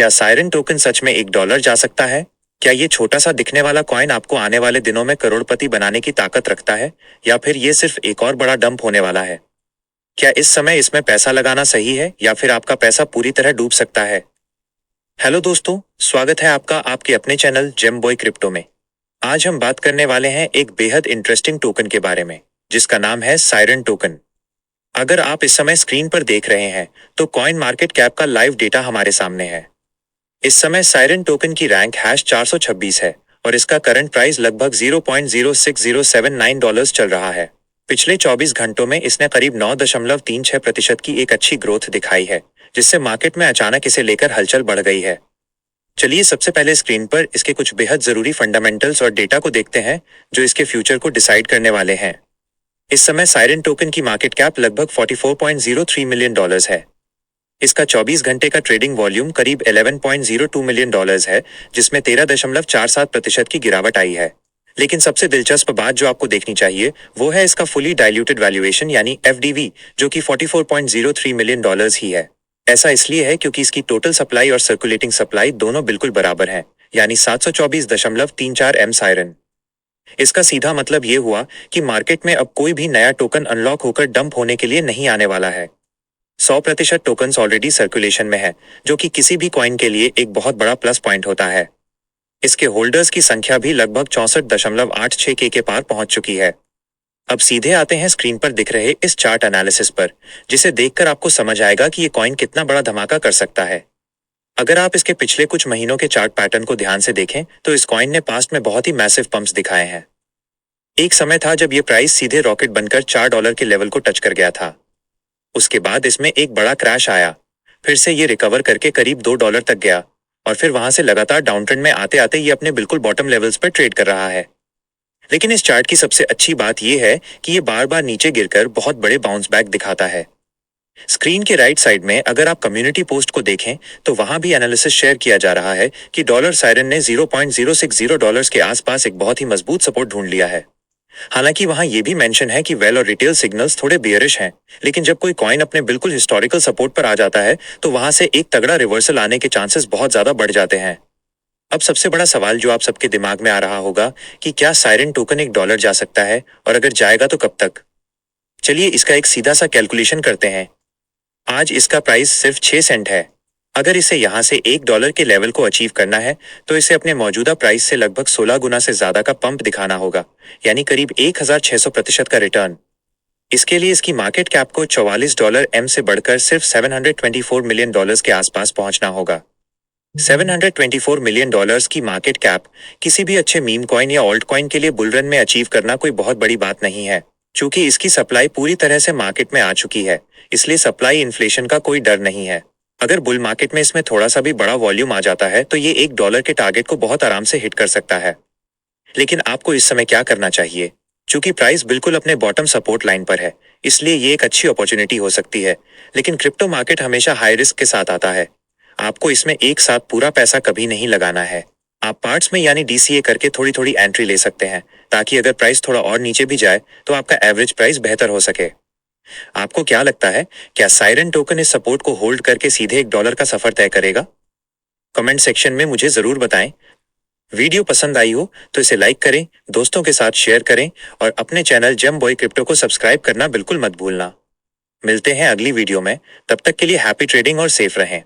क्या siren token सच में $1 जा सकता है? क्या ये छोटा सा दिखने वाला कॉइन आपको आने वाले दिनों में करोड़पति बनाने की ताकत रखता है, या फिर ये सिर्फ एक और बड़ा डंप होने वाला है? क्या इस समय इसमें पैसा लगाना सही है, या फिर आपका पैसा पूरी तरह डूब सकता है? हेलो दोस्तों, स्वागत है आपका आपके अपने चैनल जेम बॉय क्रिप्टो में। आज हम बात करने वाले हैं एक बेहद इंटरेस्टिंग टोकन के बारे में, जिसका नाम है सायरन टोकन। अगर आप इस समय स्क्रीन पर देख रहे हैं, तो कॉइन मार्केट कैप का लाइव डेटा हमारे सामने है। इस समय सायरन टोकन की रैंक #426 है और इसका करंट प्राइस लगभग $0.06079 चल रहा है। पिछले 24 घंटों में इसने करीब 9.36% की एक अच्छी ग्रोथ दिखाई है, जिससे मार्केट में अचानक इसे लेकर हलचल बढ़ गई है। चलिए सबसे पहले स्क्रीन पर इसके कुछ बेहद जरूरी फंडामेंटल्स और डेटा को देखते हैं, जो इसके फ्यूचर को डिसाइड करने वाले हैं। इस समय सायरन टोकन की मार्केट कैप लगभग $44.03 मिलियन है। इसका 24 घंटे का ट्रेडिंग वॉल्यूम करीब $11.02 मिलियन है, जिसमें 13.47% की गिरावट आई है। लेकिन सबसे दिलचस्प बात जो आपको देखनी चाहिए, वो है इसका फुली डाइल्यूटेड वैल्यूएशन यानी FDV, जो कि $44.03 मिलियन ही है। ऐसा इसलिए है क्योंकि इसकी टोटल सप्लाई और सर्कुलेटिंग सप्लाई दोनों बिल्कुल बराबर हैं, यानी 724.34 M सायरन। इसका सीधा मतलब ये हुआ कि मार्केट में अब कोई भी नया टोकन अनलॉक होकर डंप होने के लिए नहीं आने वाला है। 100% टोकन्स ऑलरेडी सर्कुलेशन में है, जो कि किसी भी कॉइन के लिए एक बहुत बड़ा प्लस पॉइंट होता है। इसके होल्डर्स की संख्या भी लगभग 64.86 के पार पहुंच चुकी है। अब सीधे आते हैं स्क्रीन पर दिख रहे इस चार्ट एनालिसिस पर, जिसे देखकर आपको समझ आएगा कि ये कॉइन कितना बड़ा धमाका कर सकता है। अगर आप इसके पिछले कुछ महीनों के चार्ट पैटर्न को ध्यान से देखें, तो इस कॉइन ने पास्ट में बहुत ही मैसिव पंप्स दिखाए हैं। एक समय था जब ये प्राइस सीधे रॉकेट बनकर $4 के लेवल को टच कर गया था। उसके बाद इसमें एक बड़ा क्रैश आया, फिर से ये रिकवर करके करीब $2 तक गया, और फिर वहां से लगातार डाउनट्रेंड में आते आते ये अपने बिल्कुल बॉटम लेवल्स पर ट्रेड कर रहा है। लेकिन इस चार्ट की सबसे अच्छी बात यह है कि ये बार बार नीचे गिरकर बहुत बड़े बाउंस बैक दिखाता है। स्क्रीन के राइट साइड में अगर आप कम्युनिटी पोस्ट को देखें, तो वहां भी एनालिसिस शेयर किया जा रहा है कि डॉलर सायरन ने $0.060 के आसपास एक बहुत ही मजबूत सपोर्ट ढूंढ लिया है। हालांकि वहां यह भी मेंशन है कि वेल और रिटेल सिग्नल्स थोड़े बियरिश हैं, लेकिन जब कोई कॉइन अपने बिल्कुल हिस्टोरिकल सपोर्ट पर आ जाता है, तो वहां से एक तगड़ा रिवर्सल आने के चांसेस बहुत ज्यादा बढ़ जाते हैं। अब सबसे बड़ा सवाल जो आप सबके दिमाग में आ रहा होगा कि क्या सायरन टोकन $1 जा सकता है, और अगर जाएगा तो कब तक? चलिए इसका एक सीधा सा कैलकुलेशन करते हैं। आज इसका प्राइस सिर्फ 6 सेंट है। अगर इसे यहाँ से $1 के लेवल को अचीव करना है, तो इसे अपने मौजूदा प्राइस से लगभग 16 गुना से ज्यादा का पंप दिखाना होगा, यानी करीब 1600% का रिटर्न। इसके लिए इसकी मार्केट कैप को $44 M से बढ़कर सिर्फ $724 मिलियन के आसपास पहुंचना होगा। $724 मिलियन की मार्केट कैप किसी भी अच्छे मीम कॉइन या ऑल्ट कॉइन के लिए बुलरन में अचीव करना कोई बहुत बड़ी बात नहीं है। चूंकि इसकी सप्लाई पूरी तरह से मार्केट में आ चुकी है, इसलिए सप्लाई इन्फ्लेशन का कोई डर नहीं है। अगर बुल मार्केट में इसमें थोड़ा सा भी बड़ा वॉल्यूम आ जाता है, तो ये $1 के टारगेट को बहुत आराम से हिट कर सकता है। लेकिन आपको इस समय क्या करना चाहिए? चूंकि प्राइस बिल्कुल अपने बॉटम सपोर्ट लाइन पर है, इसलिए ये एक अच्छी अपॉर्चुनिटी हो सकती है। लेकिन क्रिप्टो मार्केट हमेशा हाई रिस्क के साथ आता है। आपको इसमें एक साथ पूरा पैसा कभी नहीं लगाना है। आप पार्ट्स में यानी DCA करके थोड़ी थोड़ी एंट्री ले सकते हैं, ताकि अगर प्राइस थोड़ा और नीचे भी जाए, तो आपका एवरेज प्राइस बेहतर हो सके। आपको क्या लगता है, क्या सायरन टोकन इस सपोर्ट को होल्ड करके सीधे $1 का सफर तय करेगा? कमेंट सेक्शन में मुझे जरूर बताएं। वीडियो पसंद आई हो तो इसे लाइक करें, दोस्तों के साथ शेयर करें, और अपने चैनल जेम बॉय क्रिप्टो को सब्सक्राइब करना बिल्कुल मत भूलना। मिलते हैं अगली वीडियो में, तब तक के लिए हैप्पी ट्रेडिंग और सेफ रहें।